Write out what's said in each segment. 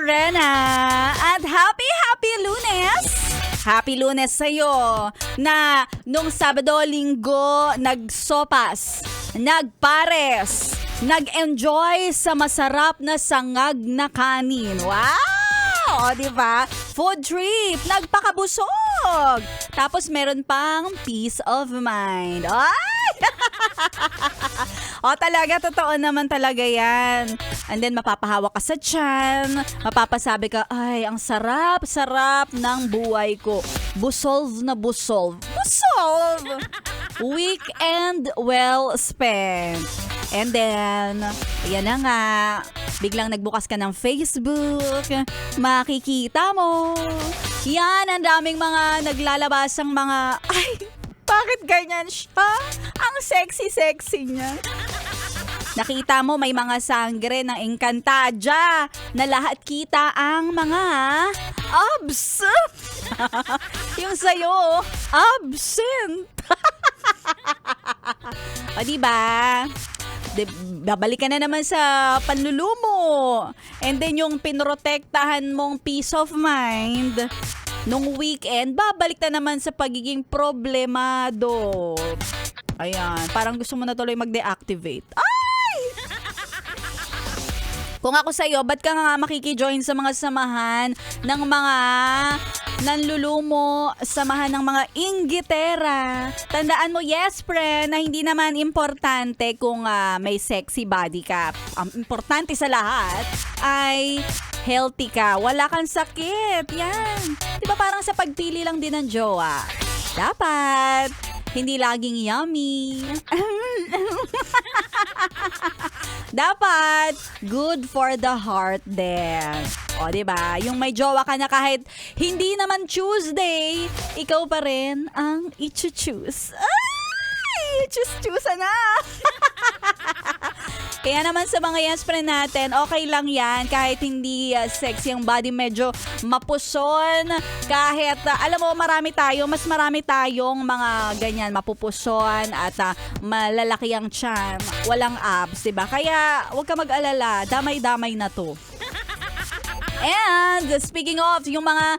Morena at happy Lunes! Happy Lunes sa'yo na nung Sabado, Linggo, nagsopas, nagpares, nag-enjoy sa masarap na sangag na kanin. Wow! O, diba? Food trip, nagpakabusog. Tapos meron pang peace of mind. Ay! O talaga, totoo naman talaga yan. And then mapapahawak ka sa tiyan, mapapasabi ka, ay, ang sarap ng buhay ko. Busolve na busolve. Busolve! Weekend well spent. And then, yan na nga, biglang nagbukas ka ng Facebook, makikita mo. Yan, ang daming mga naglalabasang mga, ay, bakit ganyan siya? Ang sexy niya. Nakita mo may mga sangre ng Encantadia na lahat kita ang mga abs. Yung sa'yo, absent. O diba? Babalik ka na naman sa panlulumo. And then yung pinrotektahan mong peace of mind nung weekend, babalik na naman sa pagiging problemado. Ayan, parang gusto mo na tuloy mag-deactivate. Kung ako sa'yo, ba't ka nga makikijoin sa mga samahan ng mga nanlulumo, samahan ng mga inggitera? Tandaan mo, yes, friend, na hindi naman importante kung may sexy body ka. Ang importante sa lahat ay healthy ka. Wala kang sakit. Yan. Di ba parang sa pagpili lang din ng jowa? Dapat hindi laging yummy. Dapat good for the heart din. O, diba? Yung may jowa ka na kahit hindi naman Tuesday, ikaw pa rin ang i-choose. Ay! Choose na! Kaya naman sa mga yes friend natin, okay lang yan. Kahit hindi sexy ang body, medyo mapuson. Kahit, alam mo, mas marami tayong mga ganyan, mapupuson at malalaki ang tiyan. Walang abs, diba? Kaya, huwag ka mag-alala. Damay-damay na to. And speaking of yung mga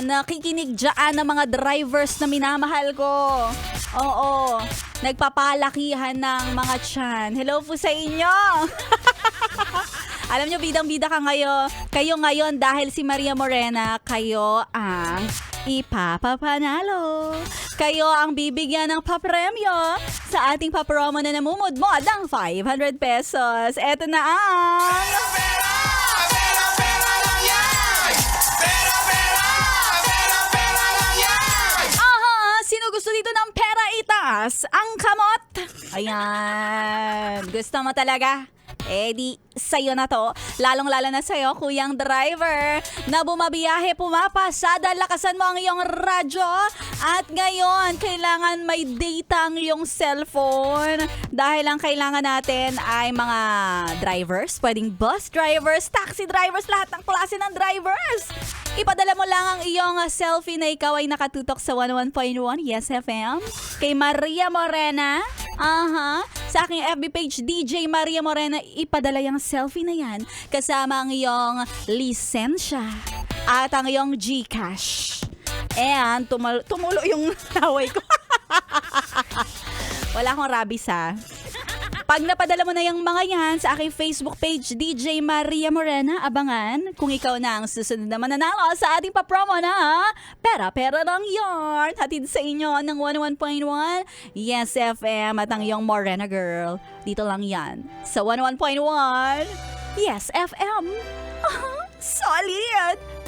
nakikinig dyan ng mga drivers na minamahal ko. Oo, nagpapalakihan ng mga tiyan. Hello po sa inyo. Alam nyo, bidang-bida kayo ngayon dahil si Maria Morena, kayo ang ipapapanalo. Kayo ang bibigyan ng papremyo sa ating papromo na namumudmod ng 500 pesos. Eto na ang... Sino gusto dito ng pera, itaas ang kamot? Ayan. Gusto mo talaga? Eh di, sa'yo na to. Lalong-lalo na sa'yo, kuyang driver. Na bumabiyahe, pumapasada, lakasan mo ang iyong radyo. At ngayon, kailangan may data ang iyong cellphone. Dahil ang kailangan natin ay mga drivers. Pwedeng bus drivers, taxi drivers, lahat ng klase ng drivers. Ipadala mo lang ang iyong selfie na ikaw ay nakatutok sa 101.1 Yes FM. Kay Maria Morena. Sa aking FB page, DJ Maria Morena, ipadala yung selfie na yan kasama ang iyong lisensya at ang iyong GCash. And tumulo yung laway ko. Wala akong rabies ha. Pag napadala mo na yung mga yan sa aking Facebook page, DJ Maria Morena, abangan kung ikaw na ang susunod na mananalo sa ating papromo na pera-pera lang yarn. Hatid sa inyo ng 101.1 Yes FM at ang iyong Morena Girl. Dito lang yan sa 101.1 Yes FM. Solid!